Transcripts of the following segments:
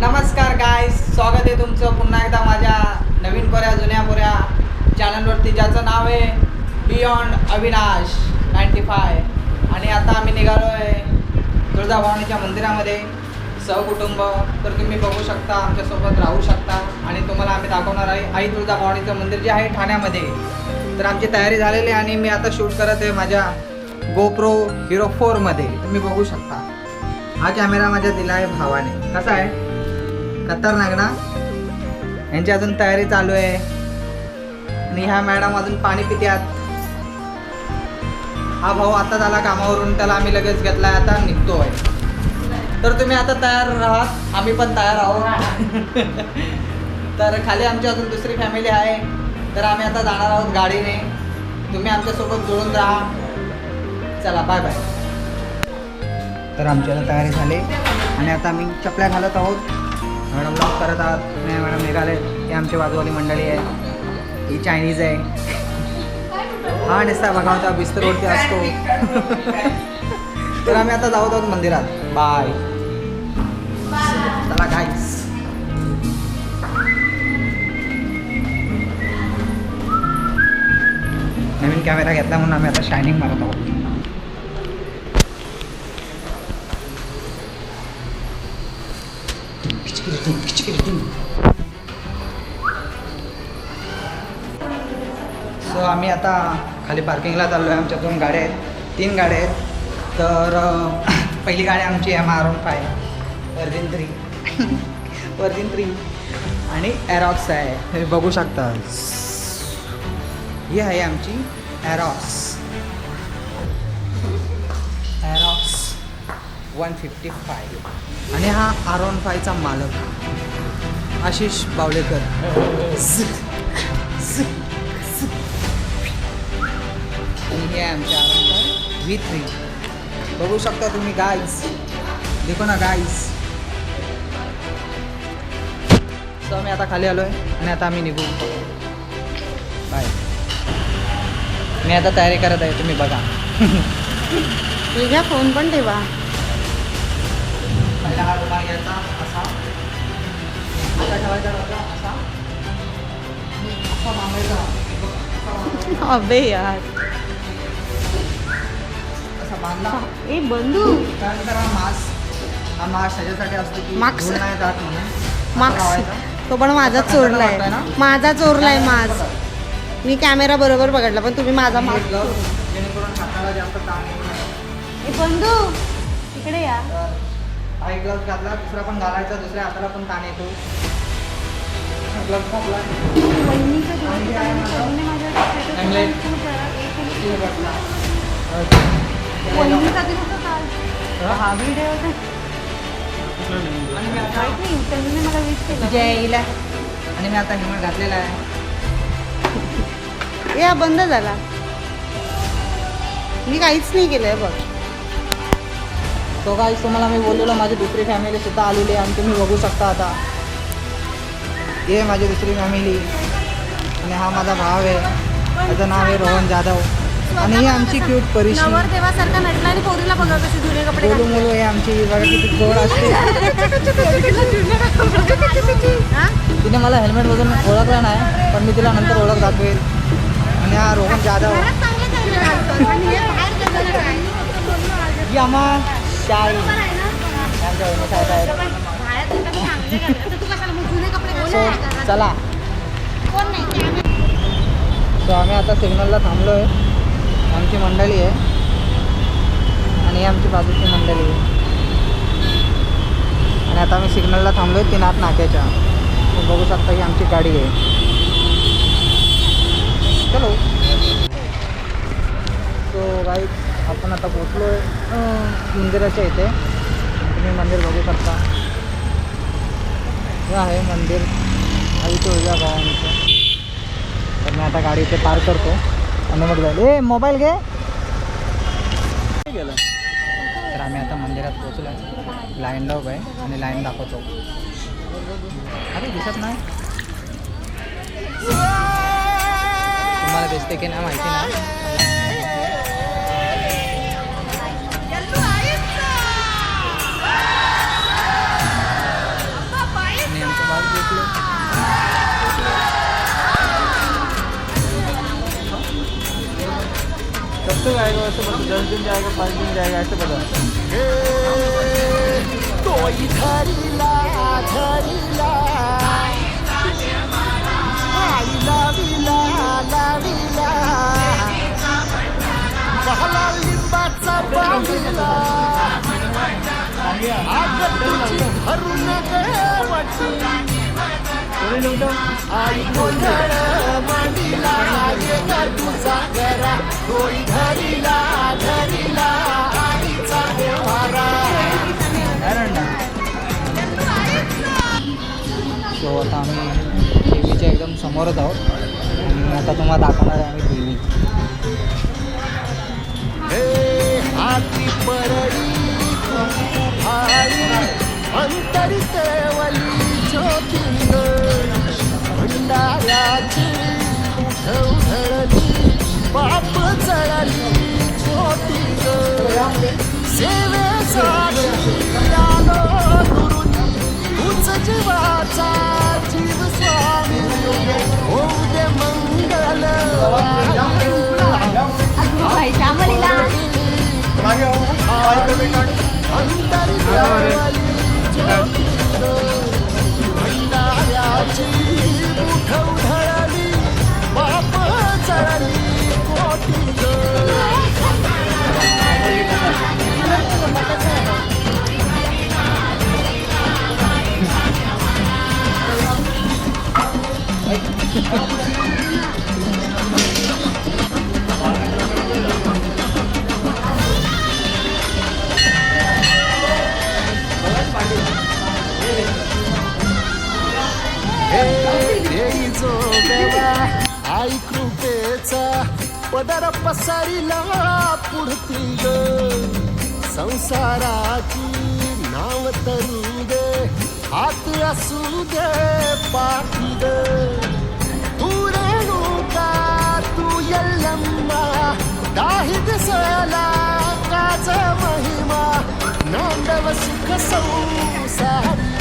नमस्कार गाईस, स्वागत आहे तुमचं पुन्हा एकदा माझ्या नवीन पोऱ्या जुन्या पोऱ्या चॅनलवरती, ज्याचं नाव आहे बियॉन्ड अविनाश 95. आणि आता आम्ही निघालो आहे तुळजाभवानीच्या मंदिरामध्ये सहकुटुंब. तर तुम्ही बघू शकता, आमच्यासोबत राहू शकता आणि तुम्हाला आम्ही दाखवणार आहे आई तुळजाभवानीचं मंदिर जे आहे ठाण्यामध्ये. तर आमची तयारी झालेली आहे आणि मी आता शूट करत आहे माझ्या GoPro Hero 4मध्ये. तुम्ही बघू शकता, हा कॅमेरा माझ्या दिला आहे भावाने. कसा आहे? खतरनाक ना. यांची अजून तयारी चालू आहे आणि ह्या मॅडम अजून पाणी पित्यात. हा भाऊ आता झाला कामावरून, त्याला आम्ही लगेच घेतलाय, आता निघतोय. तर तुम्ही आता तयार आहात, आम्ही पण तयार आहोत. तर खाली आमची अजून दुसरी फॅमिली आहे, तर आम्ही आता जाणार आहोत गाडीने. तुम्ही आमच्यासोबत जोडून राहा. चला, बाय बाय. तर आमची आता तयारी झाली आणि आता आम्ही चपल्या घालत आहोत. मॅडम ब्लॉग करत आहात. नाही मॅडम निघाले. ही आमची बाजूवाली मंडळी आहे, ही चायनीज आहे. हा निस्ता बघा होता बिस्तरवरती असतो. तर आम्ही आता जाऊ आहोत मंदिरात. बाय. चला गाईस. नवीन कॅमेरा घेतला म्हणून आम्ही आता शायनिंग मारत आहोत. सो आम्ही आता खाली पार्किंगला चाललो आहे. आमच्या 2 गाड्या आहेत, 3 गाड्या आहेत. तर पहिली गाडी आमची MR-15 वर्जिन 3 आणि एरॉक्स आहे, हे बघू शकता. ही आहे आमची एरॉक्स 155. आणि हा R15चा मालक आशिष बावलेकर. आणि हे आहे आमच्या R15 V3. बघू शकता तुम्ही गाईज, देखो ना गाईज. सो आम्ही आता खाली आलो आहे आणि आता आम्ही निघू. बाय. मी आता तयारी करत आहे, तुम्ही बघा. तुझ्या फोन पण ठेवा. पहिला हा रुमाल घ्यायचा असा, असा ठेवायचा डोक्यावर, असा असा बांधायचा. अबे यार, असा बांधला. ए बंधू, त्यानंतर हा मास्क ह्याच्यासाठी असतो की मास्क. धूळ नाही जात म्हणून. असा मास्क लावायचा. तो पण माझा चोरलाय. माझा चोरलाय मास्क. मी कॅमेरा बरोबर पकडला, पण तुम्ही माझा आणि मास्क. एक ग्लव्स, जेणेकरून हाताला जास्त ताण येऊ नये. ए बंधू, इकडे या. तर हा एक ग्लव्स घातला, दुसरा पण घालायचा, दुसऱ्या हाताला पण ताण येतो. ग्लव्स घातला. आणि हे आहे माझं हेमलेट. हे बघा. हा व्हिडिओ आणि मी आता मला विश केलं. जयला. आणि मी आता हेल्मेट घातलेला आहे. या बंद झाला. मी काहीच नाही केलंय बघ. तो गाईस, तुम्हाला मी बोललेलो माझी दुसरी फॅमिली सुद्धा आलेली आहे आणि तुम्ही बघू शकता आता. हे माझी दुसरी फॅमिली आणि हा माझा भाव आहे, त्याचं नाव आहे रोहन जाधव. आणि ही आमची क्यूट परीशी नवरदेवासारखा नटला आणि पोरीला बघा कशी जुने कपडे बोलू बोलू. हे आमची बघा किती गोड असते. तिने मला हेल्मेट बघून ओळखलं नाही, पण मी तिला नंतर ओळख दाखवेल. आणि हा रोहन जाधव. यामा शाही चला. सो आम्ही आता सिग्नलला थांबलो आहे. आमची मंडळी आहे आणि आमची बाजूची मंडळी आहे. आणि आता आम्ही सिग्नलला थांबलो आहे 3 नाक्याच्या. तुम्ही बघू शकता ही आमची गाडी आहे. चलो. सो गाईज, आपण आता पोचलो आहे मंदिराच्या इथे. तुम्ही मंदिर बघू शकता. हे आहे मंदिर आई तुळजाभवानीचं. तर मी आता गाडी इथे पार्क करतो आणि मग जाईल. ए मोबाईल घे. गेलं. तर आम्ही आता मंदिरात पोचलो आहे. लाईन लाव आहे आणि लाईन दाखवतो. अरे दिसत नाही, तुम्हाला दिसते की नाही माहिती नाही. कब तक आएगा वैसे बता, 10 दिन जाएगा, 5 दिन जाएगा, ऐसे बता। कोई धरिला धरिला आई लाविला लाविला बहला लिंबाचा बांधिला आग तुझी भरून गवटी आई गोंधळ मांडिला ये तुझा घरा कोई धरिला धरिला आईचा देवारा. सो आता आम्ही देवीच्या एकदम समोरच आहोत आणि आता तुम्हाला दाखवणार आहे आम्ही देवी. हे हाती परडी भाई अंतरितेवली ज्योतिंग भंडाऱ्याची उधळली बाप जळली ज्योतिंग सेवेसाठी आलो दुरून तूच जीवाचा जीव स्वामी होऊ दे मंगल भंडाऱ्याची मुठ उधळली बाप जळली कोटी जो देवा आई कृपेचा पदर पसरिला पुढती ग संसाराची नाव तरू दे हात असू दे पाठी ग तू रेणुका तू यल्लम्मा दाही दिसला काच महिमा नांदव सुख संसारी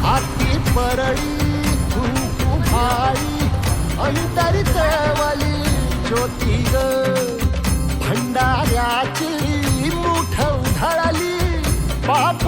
हाती परळी आई अंतरितवली ज्योती ग भंडाऱ्याची मुठ उधळली बाप